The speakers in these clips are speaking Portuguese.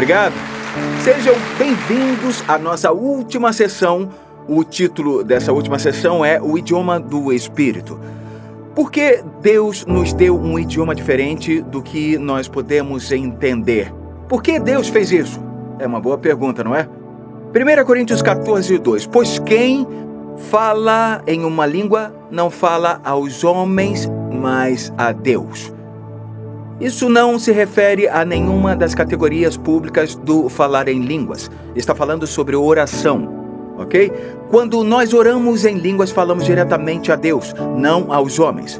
Obrigado. Sejam bem-vindos à nossa última sessão. O título dessa última sessão é O Idioma do Espírito. Por que Deus nos deu um idioma diferente do que nós podemos entender? Por que Deus fez isso? É uma boa pergunta, não é? 1 Coríntios 14, 2. Pois quem fala em uma língua não fala aos homens, mas a Deus. Isso não se refere a nenhuma das categorias públicas do falar em línguas. Está falando sobre oração, ok? Quando nós oramos em línguas, falamos diretamente a Deus, não aos homens.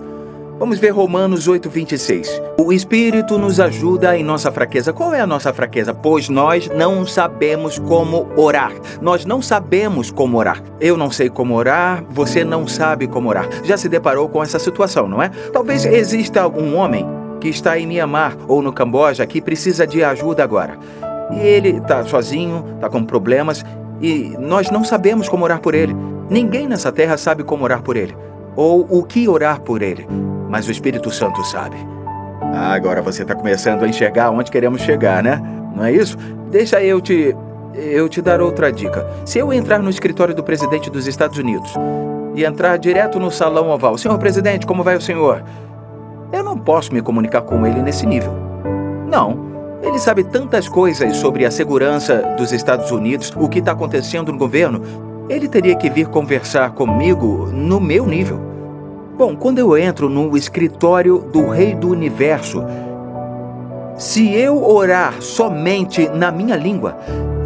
Vamos ver Romanos 8, 26. O Espírito nos ajuda em nossa fraqueza. Qual é a nossa fraqueza? Pois nós não sabemos como orar. Nós não sabemos como orar. Eu não sei como orar, você não sabe como orar. Já se deparou com essa situação, não é? Talvez exista um homem que está em Mianmar ou no Camboja que precisa de ajuda agora. E ele está sozinho, está com problemas e nós não sabemos como orar por ele. Ninguém nessa terra sabe como orar por ele ou o que orar por ele. Mas o Espírito Santo sabe. Agora você está começando a enxergar onde queremos chegar, né? Não é isso? Deixa eu te dar outra dica. Se eu entrar no escritório do presidente dos Estados Unidos e entrar direto no salão oval, senhor presidente, como vai o senhor? Eu não posso me comunicar com ele nesse nível. Não. Ele sabe tantas coisas sobre a segurança dos Estados Unidos, o que está acontecendo no governo. Ele teria que vir conversar comigo no meu nível. Bom, quando eu entro no escritório do Rei do Universo, se eu orar somente na minha língua,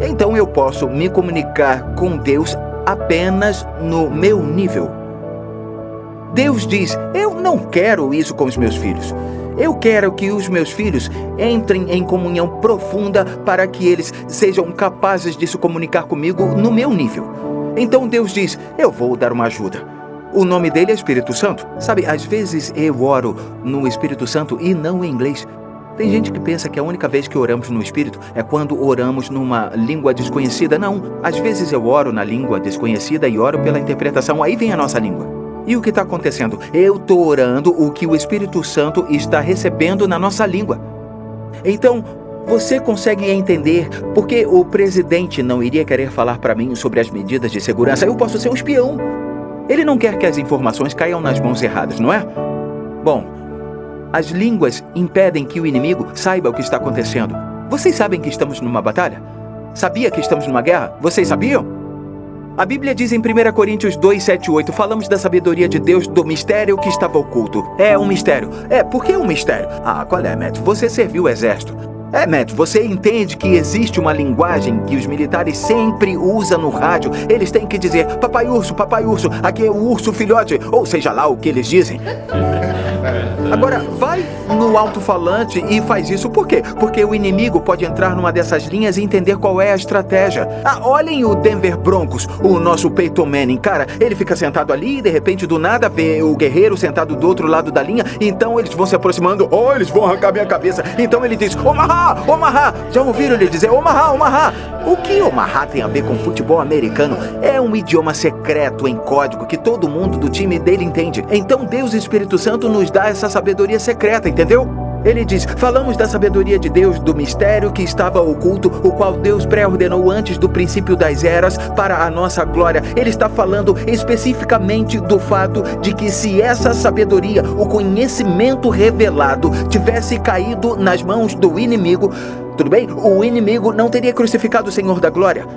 então eu posso me comunicar com Deus apenas no meu nível. Deus diz, eu não quero isso com os meus filhos. Eu quero que os meus filhos entrem em comunhão profunda para que eles sejam capazes de se comunicar comigo no meu nível. Então Deus diz, eu vou dar uma ajuda. O nome dele é Espírito Santo. Sabe, às vezes eu oro no Espírito Santo e não em inglês. Tem gente que pensa que a única vez que oramos no Espírito é quando oramos numa língua desconhecida. Não, às vezes eu oro na língua desconhecida e oro pela interpretação. Aí vem a nossa língua. E o que está acontecendo? Eu estou orando o que o Espírito Santo está recebendo na nossa língua. Então, você consegue entender por que o presidente não iria querer falar para mim sobre as medidas de segurança? Eu posso ser um espião. Ele não quer que as informações caiam nas mãos erradas, não é? Bom, as línguas impedem que o inimigo saiba o que está acontecendo. Vocês sabem que estamos numa batalha? Sabia que estamos numa guerra? Vocês sabiam? A Bíblia diz em 1 Coríntios 2, 7, 8, falamos da sabedoria de Deus, do mistério que estava oculto. É um mistério. Por que um mistério? Qual é, Matt? Você serviu o exército. Matt, você entende que existe uma linguagem que os militares sempre usam no rádio. Eles têm que dizer, papai urso, aqui é o urso filhote, ou seja lá o que eles dizem. Agora, vai no alto-falante e faz isso. Por quê? Porque o inimigo pode entrar numa dessas linhas e entender qual é a estratégia. Olhem o Denver Broncos, o nosso Peyton Manning. Cara, ele fica sentado ali e de repente do nada vê o guerreiro sentado do outro lado da linha. Então eles vão se aproximando. Eles vão arrancar minha cabeça. Então ele diz, Omaha! Já ouviram ele dizer Omaha? O que Omaha tem a ver com futebol americano? É um idioma secreto em código que todo mundo do time dele entende. Então Deus e Espírito Santo nos dá essa sabedoria secreta, entendeu? Ele diz, falamos da sabedoria de Deus, do mistério que estava oculto, o qual Deus pré-ordenou antes do princípio das eras para a nossa glória. Ele está falando especificamente do fato de que se essa sabedoria, o conhecimento revelado, tivesse caído nas mãos do inimigo, tudo bem? O inimigo não teria crucificado o Senhor da glória.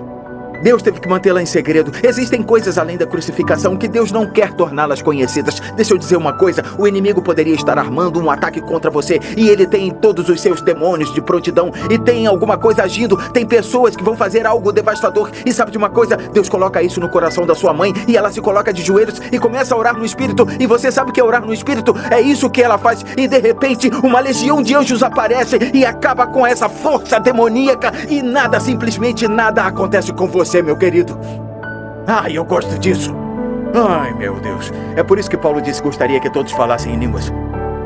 Deus teve que mantê-la em segredo. Existem coisas além da crucificação que Deus não quer torná-las conhecidas. Deixa eu dizer uma coisa, o inimigo poderia estar armando um ataque contra você e ele tem todos os seus demônios de prontidão e tem alguma coisa agindo, tem pessoas que vão fazer algo devastador e sabe de uma coisa? Deus coloca isso no coração da sua mãe e ela se coloca de joelhos e começa a orar no Espírito e você sabe que é orar no Espírito? É isso que ela faz e de repente uma legião de anjos aparece e acaba com essa força demoníaca e nada, simplesmente nada acontece com você, meu querido. Eu gosto disso. Meu Deus. É por isso que Paulo disse que gostaria que todos falassem em línguas.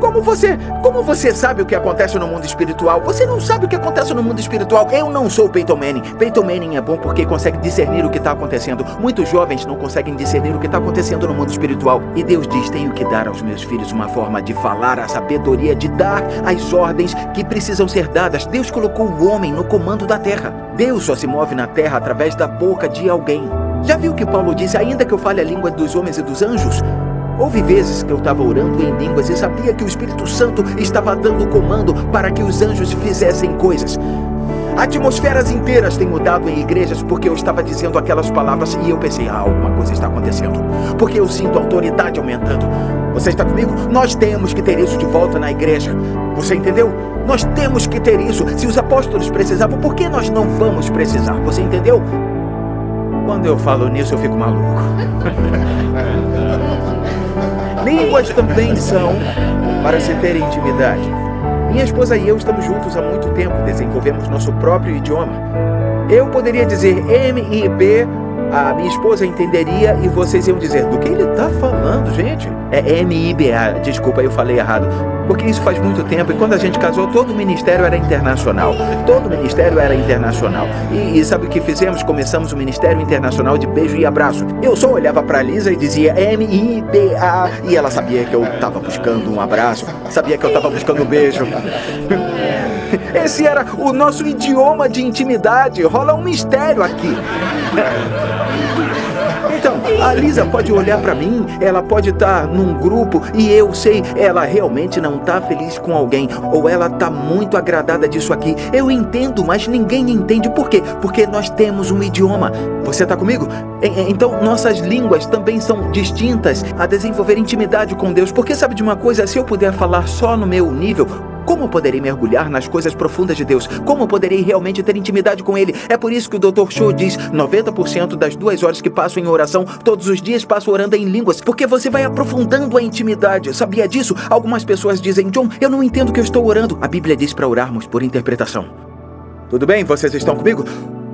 Como você sabe o que acontece no mundo espiritual? Você não sabe o que acontece no mundo espiritual. Eu não sou o Peyton Manning. Peyton Manning é bom porque consegue discernir o que está acontecendo. Muitos jovens não conseguem discernir o que está acontecendo no mundo espiritual. E Deus diz, tenho que dar aos meus filhos uma forma de falar, a sabedoria, de dar as ordens que precisam ser dadas. Deus colocou o homem no comando da terra. Deus só se move na terra através da boca de alguém. Já viu que Paulo disse, ainda que eu fale a língua dos homens e dos anjos? Houve vezes que eu estava orando em línguas e sabia que o Espírito Santo estava dando comando para que os anjos fizessem coisas. Atmosferas inteiras têm mudado em igrejas porque eu estava dizendo aquelas palavras e eu pensei, alguma coisa está acontecendo. Porque eu sinto a autoridade aumentando. Você está comigo? Nós temos que ter isso de volta na igreja. Você entendeu? Nós temos que ter isso. Se os apóstolos precisavam, por que nós não vamos precisar? Você entendeu? Quando eu falo nisso, eu fico maluco. Línguas também são para se ter intimidade. Minha esposa e eu estamos juntos há muito tempo, desenvolvemos nosso próprio idioma. Eu poderia dizer M-I-B, a minha esposa entenderia e vocês iam dizer, do que ele está falando, gente? É M-I-B-A, desculpa, eu falei errado. Porque isso faz muito tempo e quando a gente casou, todo o ministério era internacional. Todo o ministério era internacional. E sabe o que fizemos? Começamos o Ministério Internacional de Beijo e Abraço. Eu só olhava para Lisa e dizia M-I-B-A e ela sabia que eu estava buscando um abraço, sabia que eu estava buscando um beijo. Esse era o nosso idioma de intimidade. Rola um mistério aqui. Então, a Lisa pode olhar para mim, ela pode estar num grupo e eu sei, ela realmente não está feliz com alguém ou ela está muito agradada disso aqui. Eu entendo, mas ninguém entende. Por quê? Porque nós temos um idioma. Você está comigo? Então, nossas línguas também são distintas a desenvolver intimidade com Deus. Porque sabe de uma coisa? Se eu puder falar só no meu nível, como poderei mergulhar nas coisas profundas de Deus? Como poderei realmente ter intimidade com Ele? É por isso que o Dr. Cho diz, 90% das 2 horas que passo em oração, todos os dias passo orando em línguas, porque você vai aprofundando a intimidade. Sabia disso? Algumas pessoas dizem, John, eu não entendo o que eu estou orando. A Bíblia diz para orarmos por interpretação. Tudo bem? Vocês estão comigo?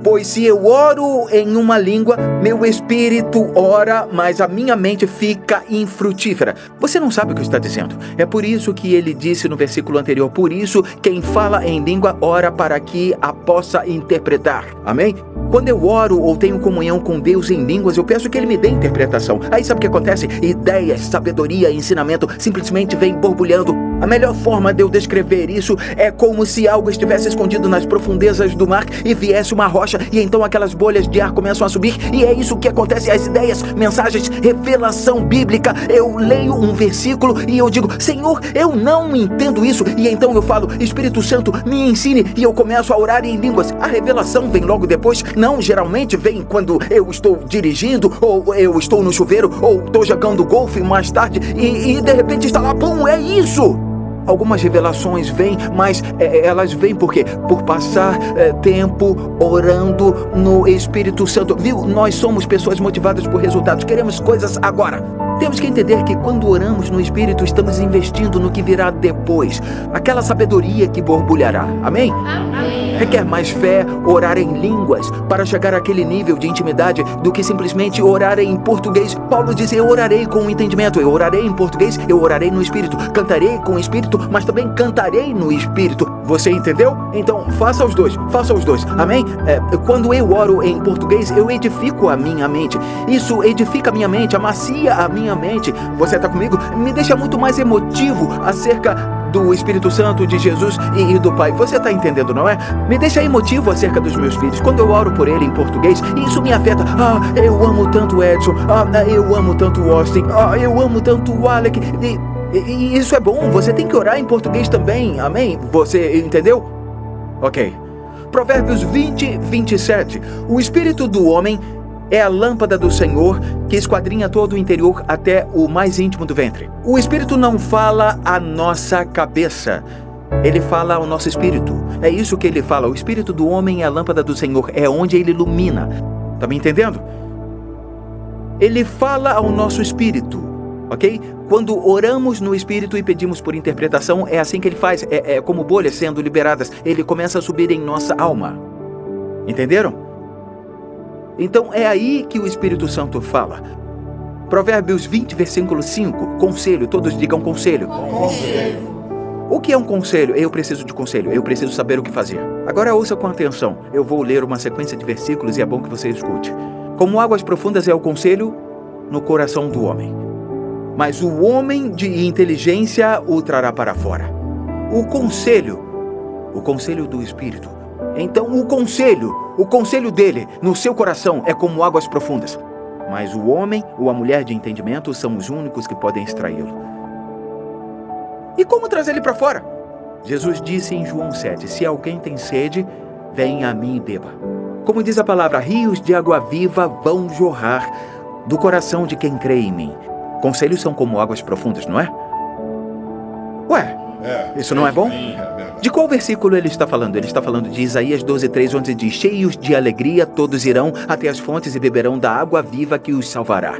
Pois se eu oro em uma língua, meu espírito ora, mas a minha mente fica infrutífera. Você não sabe o que está dizendo. É por isso que ele disse no versículo anterior, por isso quem fala em língua ora para que a possa interpretar. Amém? Quando eu oro ou tenho comunhão com Deus em línguas, eu peço que Ele me dê interpretação. Aí sabe o que acontece? Ideias, sabedoria, ensinamento simplesmente vem borbulhando. A melhor forma de eu descrever isso é como se algo estivesse escondido nas profundezas do mar e viesse uma rocha e então aquelas bolhas de ar começam a subir e é isso que acontece, as ideias, mensagens, revelação bíblica. Eu leio um versículo e eu digo, Senhor, eu não entendo isso. E então eu falo, Espírito Santo, me ensine e eu começo a orar em línguas. A revelação vem logo depois. Não, geralmente vem quando eu estou dirigindo ou eu estou no chuveiro ou estou jogando golfe mais tarde e de repente está lá, pum, é isso! Algumas revelações vêm, mas elas vêm por quê? Por passar tempo orando no Espírito Santo. Viu? Nós somos pessoas motivadas por resultados. Queremos coisas agora. Temos que entender que quando oramos no Espírito, estamos investindo no que virá depois. Aquela sabedoria que borbulhará. Amém? Amém. Requer mais fé orar em línguas para chegar àquele nível de intimidade do que simplesmente orar em português. Paulo diz, eu orarei com entendimento. Eu orarei em português, eu orarei no Espírito. Cantarei com o Espírito, mas também cantarei no Espírito. Você entendeu? Então, faça os dois. Amém? Quando eu oro em português, eu edifico a minha mente. Isso edifica a minha mente, amacia a minha mente. Você está comigo? Me deixa muito mais emotivo acerca do Espírito Santo, de Jesus e do Pai. Você está entendendo, não é? Me deixa emotivo acerca dos meus filhos. Quando eu oro por ele em português, isso me afeta. Eu amo tanto o Edson. Eu amo tanto o Austin. Eu amo tanto o Alec. E isso é bom. Você tem que orar em português também. Amém? Você entendeu? Ok. Provérbios 20, 27. O espírito do homem é a lâmpada do Senhor que esquadrinha todo o interior até o mais íntimo do ventre. O Espírito não fala à nossa cabeça. Ele fala ao nosso espírito. É isso que ele fala. O Espírito do homem é a lâmpada do Senhor. É onde ele ilumina. Tá me entendendo? Ele fala ao nosso espírito. Ok? Quando oramos no Espírito e pedimos por interpretação, é assim que ele faz. É como bolhas sendo liberadas. Ele começa a subir em nossa alma. Entenderam? Então é aí que o Espírito Santo fala. Provérbios 20, versículo 5. Conselho, todos digam conselho. Conselho. O que é um conselho? Eu preciso de conselho, eu preciso saber o que fazer. Agora ouça com atenção, eu vou ler uma sequência de versículos e é bom que você escute. Como águas profundas é o conselho no coração do homem, mas o homem de inteligência o trará para fora. O conselho do Espírito. Então o conselho dele no seu coração é como águas profundas. Mas o homem ou a mulher de entendimento são os únicos que podem extraí-lo. E como trazer ele para fora? Jesus disse em João 7, se alguém tem sede, venha a mim e beba. Como diz a palavra, rios de água viva vão jorrar do coração de quem crê em mim. Conselhos são como águas profundas, não é? Ué, isso não é bom? De qual versículo ele está falando? Ele está falando de Isaías 12:3, onde diz, cheios de alegria todos irão até as fontes e beberão da água viva que os salvará.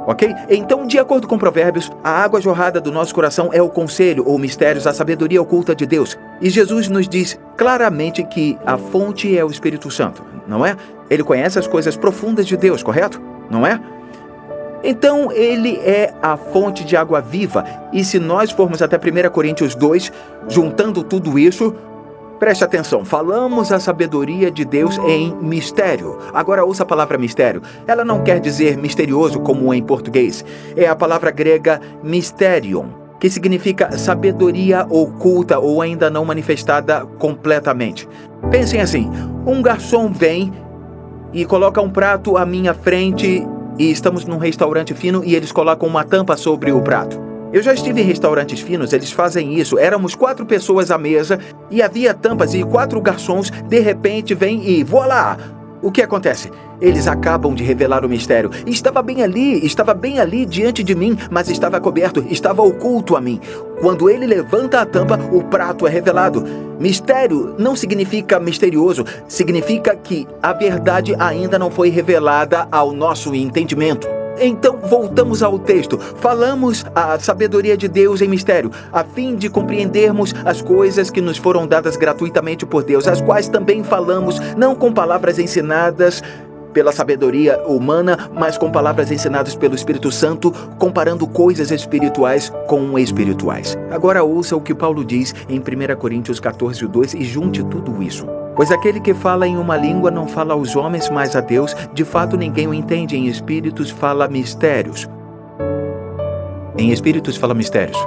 Ok? Então, de acordo com Provérbios, a água jorrada do nosso coração é o conselho ou mistérios, a sabedoria oculta de Deus. E Jesus nos diz claramente que a fonte é o Espírito Santo, não é? Ele conhece as coisas profundas de Deus, correto? Não é? Então, ele é a fonte de água viva. E se nós formos até 1 Coríntios 2, juntando tudo isso, preste atenção, falamos a sabedoria de Deus em mistério. Agora ouça a palavra mistério. Ela não quer dizer misterioso como em português. É a palavra grega mysterion, que significa sabedoria oculta ou ainda não manifestada completamente. Pensem assim, um garçom vem e coloca um prato à minha frente e estamos num restaurante fino e eles colocam uma tampa sobre o prato. Eu já estive em restaurantes finos, eles fazem isso. Éramos 4 pessoas à mesa e havia tampas e 4 garçons, de repente vêm e voilá! O que acontece? Eles acabam de revelar o mistério. Estava bem ali diante de mim, mas estava coberto, estava oculto a mim. Quando ele levanta a tampa, o prato é revelado. Mistério não significa misterioso, significa que a verdade ainda não foi revelada ao nosso entendimento. Então, voltamos ao texto. Falamos a sabedoria de Deus em mistério, a fim de compreendermos as coisas que nos foram dadas gratuitamente por Deus, as quais também falamos, não com palavras ensinadas pela sabedoria humana, mas com palavras ensinadas pelo Espírito Santo, comparando coisas espirituais com espirituais. Agora ouça o que Paulo diz em 1 Coríntios 14:2 e junte tudo isso. Pois aquele que fala em uma língua não fala aos homens, mas a Deus. De fato, ninguém o entende. Em espíritos fala mistérios. Em espíritos fala mistérios.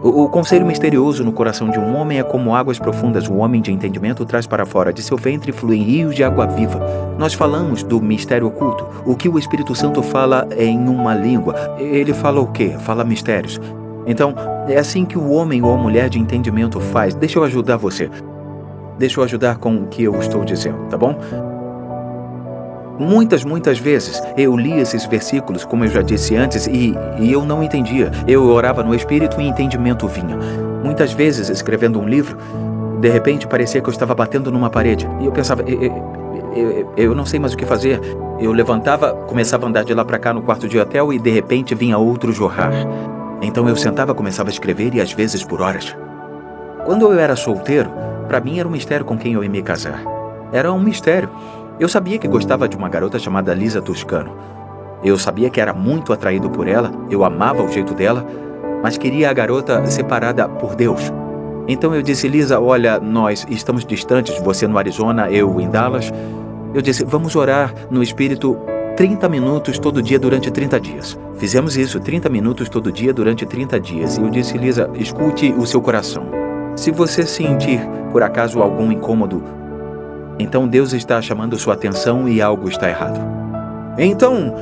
O conselho misterioso no coração de um homem é como águas profundas. O homem de entendimento traz para fora. De seu ventre fluem rios de água viva. Nós falamos do mistério oculto. O que o Espírito Santo fala é em uma língua. Ele fala o quê? Fala mistérios. Então, é assim que o homem ou a mulher de entendimento faz. Deixa eu ajudar você. Deixa eu ajudar com o que eu estou dizendo, tá bom? Muitas vezes eu li esses versículos, como eu já disse antes, e eu não entendia. Eu orava no Espírito e entendimento vinha. Muitas vezes, escrevendo um livro, de repente parecia que eu estava batendo numa parede. E eu pensava, eu não sei mais o que fazer. Eu levantava, começava a andar de lá para cá no quarto de hotel e de repente vinha outro jorrar. Então eu sentava, começava a escrever e às vezes por horas. Quando eu era solteiro, para mim era um mistério com quem eu ia me casar. Era um mistério. Eu sabia que gostava de uma garota chamada Lisa Toscano. Eu sabia que era muito atraído por ela, eu amava o jeito dela, mas queria a garota separada por Deus. Então eu disse, Lisa, olha, nós estamos distantes, você no Arizona, eu em Dallas. Eu disse, vamos orar no Espírito 30 minutos todo dia durante 30 dias. Fizemos isso, 30 minutos todo dia durante 30 dias. E eu disse, Lisa, escute o seu coração. Se você sentir, por acaso, algum incômodo, então Deus está chamando sua atenção e algo está errado. Então,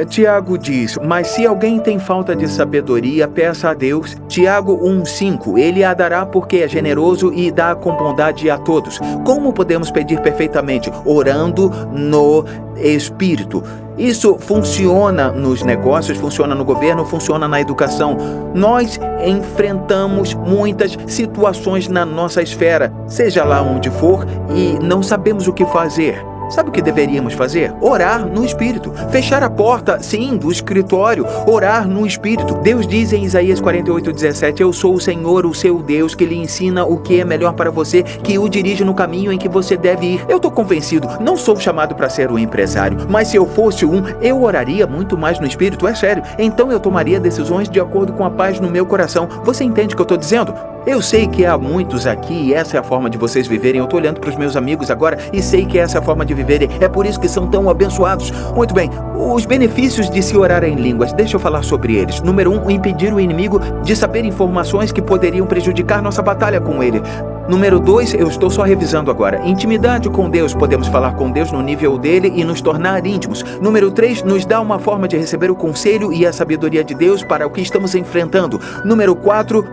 Tiago diz, mas se alguém tem falta de sabedoria, peça a Deus. Tiago 1:5, Ele a dará porque é generoso e dá com bondade a todos. Como podemos pedir perfeitamente? Orando no Espírito. Isso funciona nos negócios, funciona no governo, funciona na educação. Nós enfrentamos muitas situações na nossa esfera, seja lá onde for, e não sabemos o que fazer. Sabe o que deveríamos fazer? Orar no Espírito. Fechar a porta, sim, do escritório. Orar no Espírito. Deus diz em Isaías 48:17: eu sou o Senhor, o seu Deus, que lhe ensina o que é melhor para você, que o dirige no caminho em que você deve ir. Eu estou convencido, não sou chamado para ser um empresário, mas se eu fosse eu oraria muito mais no Espírito, é sério. Então eu tomaria decisões de acordo com a paz no meu coração. Você entende o que eu estou dizendo? Eu sei que há muitos aqui e essa é a forma de vocês viverem. Eu estou olhando para os meus amigos agora e sei que essa é a forma de viverem. É por isso que são tão abençoados. Muito bem, os benefícios de se orar em línguas. Deixa eu falar sobre eles. Número 1, impedir o inimigo de saber informações que poderiam prejudicar nossa batalha com ele. Número 2, eu estou só revisando agora. Intimidade com Deus. Podemos falar com Deus no nível dele e nos tornar íntimos. Número 3, nos dá uma forma de receber o conselho e a sabedoria de Deus para o que estamos enfrentando. Número 4,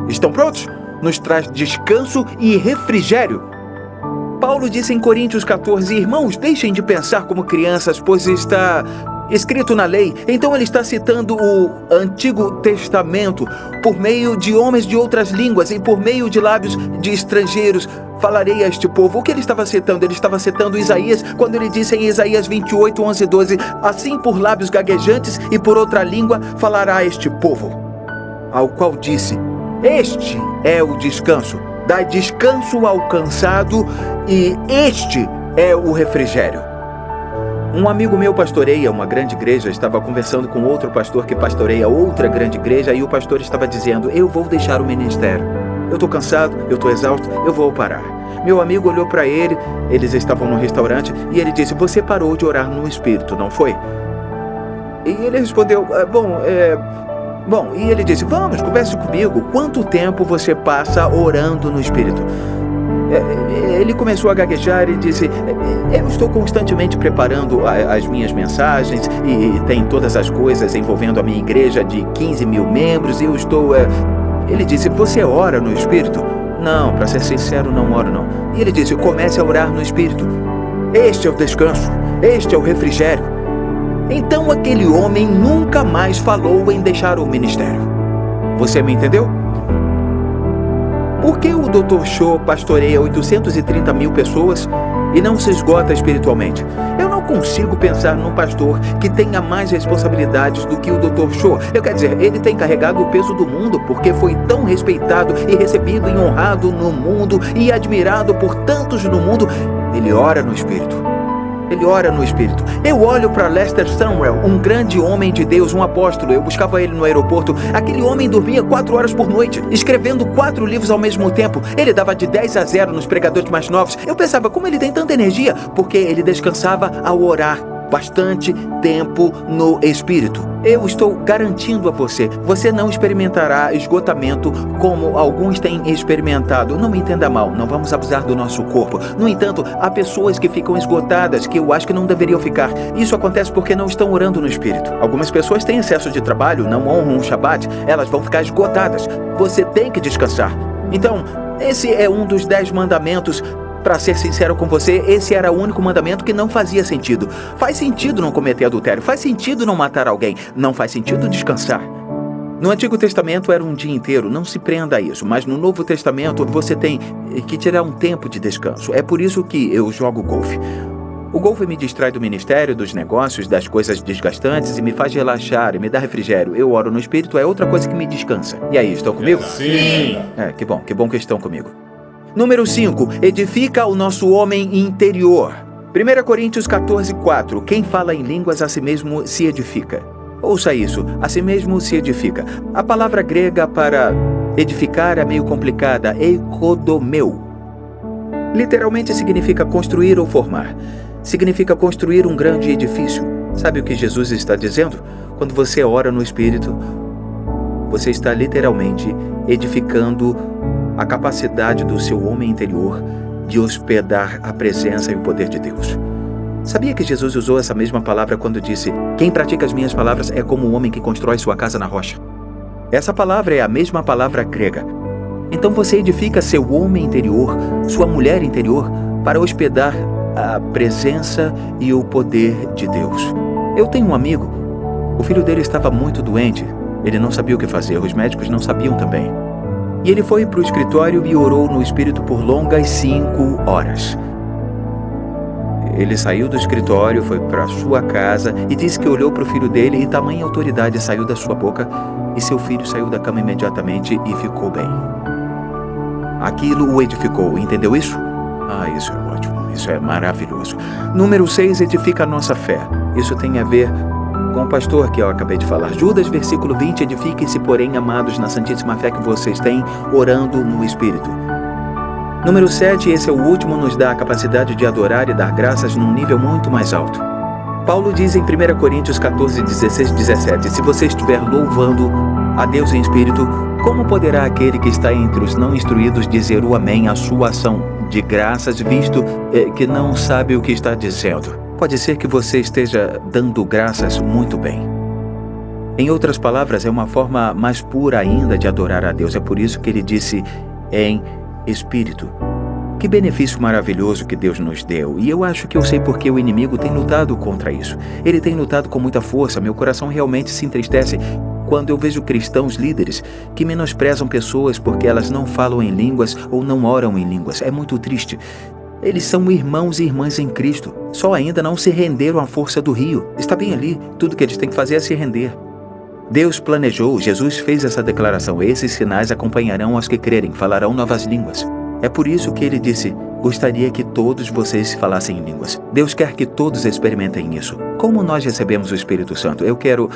estão prontos? Nos traz descanso e refrigério. Paulo disse em Coríntios 14: irmãos, deixem de pensar como crianças, pois está escrito na lei. Então ele está citando o Antigo Testamento. Por meio de homens de outras línguas e por meio de lábios de estrangeiros falarei a este povo. O que ele estava citando? Ele estava citando Isaías, quando ele disse em Isaías 28, 11 e 12: assim por lábios gaguejantes e por outra língua falará a este povo. Ao qual disse: este é o descanso. Dá descanso ao cansado e este é o refrigério. Um amigo meu pastoreia uma grande igreja, estava conversando com outro pastor que pastoreia outra grande igreja e o pastor estava dizendo: eu vou deixar o ministério. Eu estou cansado, eu estou exausto, eu vou parar. Meu amigo olhou para ele, eles estavam no restaurante e ele disse: você parou de orar no Espírito, não foi? E ele respondeu: Bom, e ele disse: vamos, converse comigo. Quanto tempo você passa orando no Espírito? Ele começou a gaguejar e disse: eu estou constantemente preparando as minhas mensagens e tem todas as coisas envolvendo a minha igreja de 15 mil membros e eu estou... Ele disse: você ora no Espírito? Não, para ser sincero, não oro não. E ele disse: comece a orar no Espírito. Este é o descanso, este é o refrigério. Então aquele homem nunca mais falou em deixar o ministério. Você me entendeu? Por que o Dr. Cho pastoreia 830 mil pessoas e não se esgota espiritualmente? Eu não consigo pensar num pastor que tenha mais responsabilidades do que o Dr. Cho. Quer dizer, ele tem carregado o peso do mundo porque foi tão respeitado e recebido e honrado no mundo e admirado por tantos no mundo. Ele ora no Espírito. Ele ora no Espírito. Eu olho para Lester Sumrall, um grande homem de Deus, um apóstolo. Eu buscava ele no aeroporto. Aquele homem dormia 4 horas por noite, escrevendo 4 livros ao mesmo tempo. Ele dava de 10 a 0 nos pregadores mais novos. Eu pensava, como ele tem tanta energia? Porque ele descansava ao orar bastante tempo no Espírito. Eu estou garantindo a você, você não experimentará esgotamento como alguns têm experimentado. Não me entenda mal, não vamos abusar do nosso corpo. No entanto, há pessoas que ficam esgotadas, que eu acho que não deveriam ficar. Isso acontece porque não estão orando no Espírito. Algumas pessoas têm excesso de trabalho, não honram o Shabat, elas vão ficar esgotadas. Você tem que descansar. Então, esse é um dos 10 mandamentos. Para ser sincero com você, esse era o único mandamento que não fazia sentido. Faz sentido não cometer adultério, faz sentido não matar alguém, não faz sentido descansar. No Antigo Testamento era um dia inteiro, não se prenda a isso, mas no Novo Testamento você tem que tirar um tempo de descanso. É por isso que eu jogo golfe. O golfe me distrai do ministério, dos negócios, das coisas desgastantes e me faz relaxar e me dá refrigério. Eu oro no Espírito, é outra coisa que me descansa. E aí, estão comigo? Sim! Que bom que estão comigo. Número 5, edifica o nosso homem interior. 1 Coríntios 14:4, quem fala em línguas a si mesmo se edifica. Ouça isso, a si mesmo se edifica. A palavra grega para edificar é meio complicada, eikodomeu. Literalmente significa construir ou formar. Significa construir um grande edifício. Sabe o que Jesus está dizendo? Quando você ora no Espírito, você está literalmente edificando a capacidade do seu homem interior de hospedar a presença e o poder de Deus. Sabia que Jesus usou essa mesma palavra quando disse: quem pratica as minhas palavras é como um homem que constrói sua casa na rocha? Essa palavra é a mesma palavra grega. Então você edifica seu homem interior, sua mulher interior, para hospedar a presença e o poder de Deus. Eu tenho um amigo, o filho dele estava muito doente, ele não sabia o que fazer, os médicos não sabiam também. E ele foi para o escritório e orou no Espírito por longas 5 horas. Ele saiu do escritório, foi para sua casa e disse que olhou para o filho dele e tamanha autoridade saiu da sua boca e seu filho saiu da cama imediatamente e ficou bem. Aquilo o edificou, entendeu isso? Isso é ótimo, isso é maravilhoso. Número 6, edifica a nossa fé. Isso tem a ver com o pastor que eu acabei de falar. Judas, versículo 20, edifiquem-se, porém, amados, na santíssima fé que vocês têm, orando no Espírito. Número 7, esse é o último, nos dá a capacidade de adorar e dar graças num nível muito mais alto. Paulo diz em 1 Coríntios 14, 16 e 17, se você estiver louvando a Deus em Espírito, como poderá aquele que está entre os não instruídos dizer o amém à sua ação de graças, visto que não sabe o que está dizendo? Pode ser que você esteja dando graças muito bem. Em outras palavras, é uma forma mais pura ainda de adorar a Deus. É por isso que ele disse em Espírito. Que benefício maravilhoso que Deus nos deu. E eu acho que eu sei porque o inimigo tem lutado contra isso. Ele tem lutado com muita força. Meu coração realmente se entristece quando eu vejo cristãos líderes que menosprezam pessoas porque elas não falam em línguas ou não oram em línguas. É muito triste. Eles são irmãos e irmãs em Cristo. Só ainda não se renderam à força do rio. Está bem ali. Tudo que eles têm que fazer é se render. Deus planejou, Jesus fez essa declaração. Esses sinais acompanharão aos que crerem, falarão novas línguas. É por isso que ele disse, gostaria que todos vocês falassem em línguas. Deus quer que todos experimentem isso. Como nós recebemos o Espírito Santo? Eu quero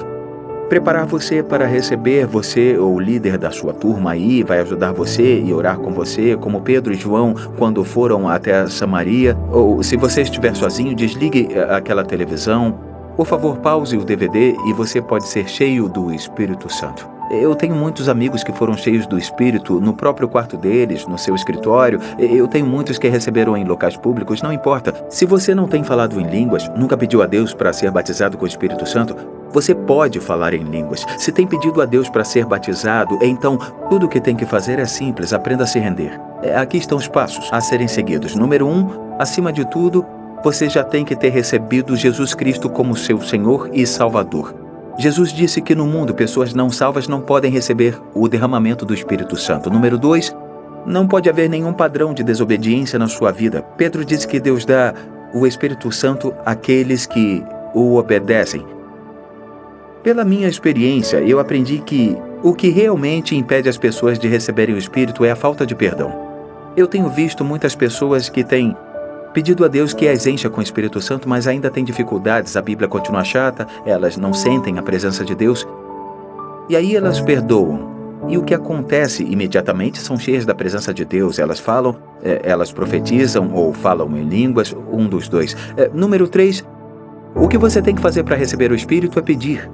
preparar você para receber, você ou o líder da sua turma aí vai ajudar você e orar com você, como Pedro e João quando foram até Samaria. Ou se você estiver sozinho, desligue aquela televisão. Por favor, pause o DVD e você pode ser cheio do Espírito Santo. Eu tenho muitos amigos que foram cheios do Espírito no próprio quarto deles, no seu escritório. Eu tenho muitos que receberam em locais públicos, não importa. Se você não tem falado em línguas, nunca pediu a Deus para ser batizado com o Espírito Santo, você pode falar em línguas. Se tem pedido a Deus para ser batizado, então tudo o que tem que fazer é simples, aprenda a se render. Aqui estão os passos a serem seguidos. Número 1, acima de tudo, você já tem que ter recebido Jesus Cristo como seu Senhor e Salvador. Jesus disse que no mundo pessoas não salvas não podem receber o derramamento do Espírito Santo. Número 2, não pode haver nenhum padrão de desobediência na sua vida. Pedro disse que Deus dá o Espírito Santo àqueles que o obedecem. Pela minha experiência, eu aprendi que o que realmente impede as pessoas de receberem o Espírito é a falta de perdão. Eu tenho visto muitas pessoas que têm pedido a Deus que as encha com o Espírito Santo, mas ainda têm dificuldades, a Bíblia continua chata, elas não sentem a presença de Deus. E aí elas perdoam. E o que acontece imediatamente são cheias da presença de Deus. Elas falam, elas profetizam ou falam em línguas, um dos dois. Número 3, o que você tem que fazer para receber o Espírito é pedir.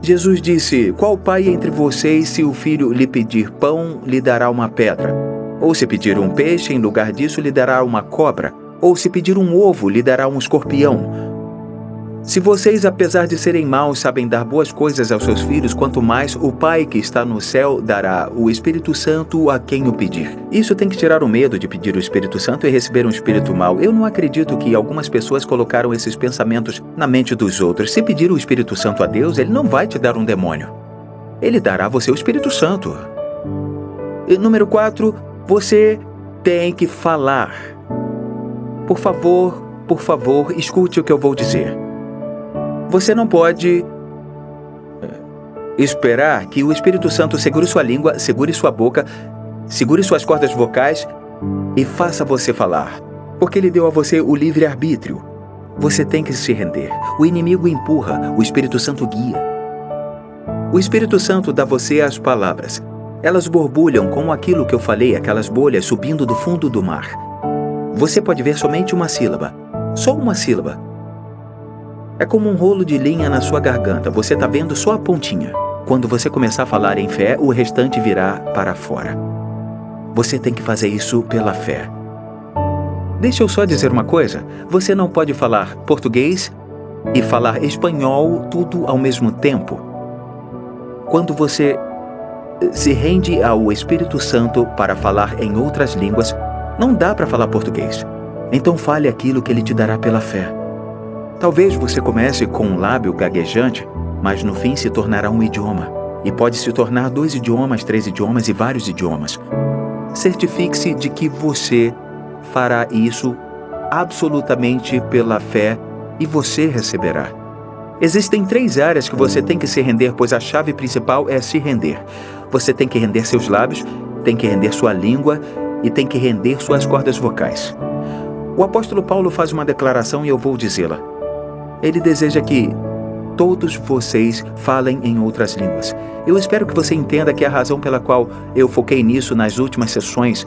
Jesus disse, qual pai entre vocês, se o filho lhe pedir pão, lhe dará uma pedra? Ou se pedir um peixe, em lugar disso lhe dará uma cobra? Ou se pedir um ovo, lhe dará um escorpião? Se vocês, apesar de serem maus, sabem dar boas coisas aos seus filhos, quanto mais o Pai que está no céu dará o Espírito Santo a quem o pedir. Isso tem que tirar o medo de pedir o Espírito Santo e receber um espírito mau. Eu não acredito que algumas pessoas colocaram esses pensamentos na mente dos outros. Se pedir o Espírito Santo a Deus, Ele não vai te dar um demônio. Ele dará a você o Espírito Santo. E número 4, você tem que falar. Por favor, escute o que eu vou dizer. Você não pode esperar que o Espírito Santo segure sua língua, segure sua boca, segure suas cordas vocais e faça você falar. Porque Ele deu a você o livre-arbítrio. Você tem que se render. O inimigo empurra, o Espírito Santo guia. O Espírito Santo dá a você as palavras. Elas borbulham como aquilo que eu falei, aquelas bolhas subindo do fundo do mar. Você pode ver somente uma sílaba. Só uma sílaba. É como um rolo de linha na sua garganta. Você está vendo só a pontinha. Quando você começar a falar em fé, o restante virá para fora. Você tem que fazer isso pela fé. Deixa eu só dizer uma coisa. Você não pode falar português e falar espanhol tudo ao mesmo tempo. Quando você se rende ao Espírito Santo para falar em outras línguas, não dá para falar português. Então fale aquilo que Ele te dará pela fé. Talvez você comece com um lábio gaguejante, mas no fim se tornará um idioma. E pode se tornar 2 idiomas, 3 idiomas e vários idiomas. Certifique-se de que você fará isso absolutamente pela fé e você receberá. Existem 3 áreas que você tem que se render, pois a chave principal é se render. Você tem que render seus lábios, tem que render sua língua e tem que render suas cordas vocais. O apóstolo Paulo faz uma declaração e eu vou dizê-la. Ele deseja que todos vocês falem em outras línguas. Eu espero que você entenda que a razão pela qual eu foquei nisso nas últimas sessões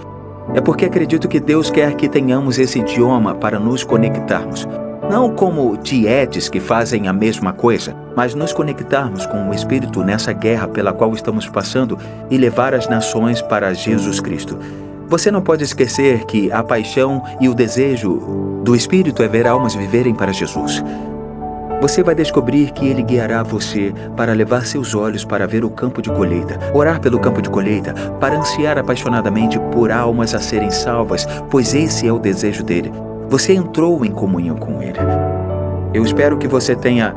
é porque acredito que Deus quer que tenhamos esse idioma para nos conectarmos. Não como dietes que fazem a mesma coisa, mas nos conectarmos com o Espírito nessa guerra pela qual estamos passando e levar as nações para Jesus Cristo. Você não pode esquecer que a paixão e o desejo do Espírito é ver almas viverem para Jesus. Você vai descobrir que Ele guiará você para levar seus olhos para ver o campo de colheita, orar pelo campo de colheita, para ansiar apaixonadamente por almas a serem salvas, pois esse é o desejo dele. Você entrou em comunhão com Ele. Eu espero que você tenha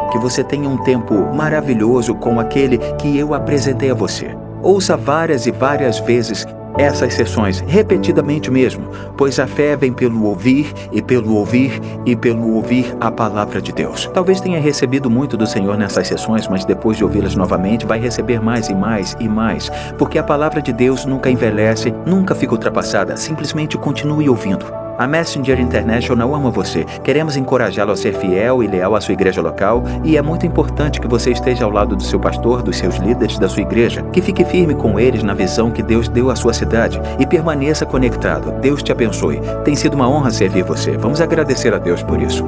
um tempo maravilhoso com aquele que eu apresentei a você. Ouça várias e várias vezes essas sessões, repetidamente mesmo, pois a fé vem pelo ouvir e pelo ouvir e pelo ouvir a palavra de Deus. Talvez tenha recebido muito do Senhor nessas sessões, mas depois de ouvi-las novamente, vai receber mais e mais e mais, porque a palavra de Deus nunca envelhece, nunca fica ultrapassada, simplesmente continue ouvindo. A Messenger International ama você. Queremos encorajá-lo a ser fiel e leal à sua igreja local e é muito importante que você esteja ao lado do seu pastor, dos seus líderes da sua igreja, que fique firme com eles na visão que Deus deu à sua cidade e permaneça conectado. Deus te abençoe. Tem sido uma honra servir você. Vamos agradecer a Deus por isso.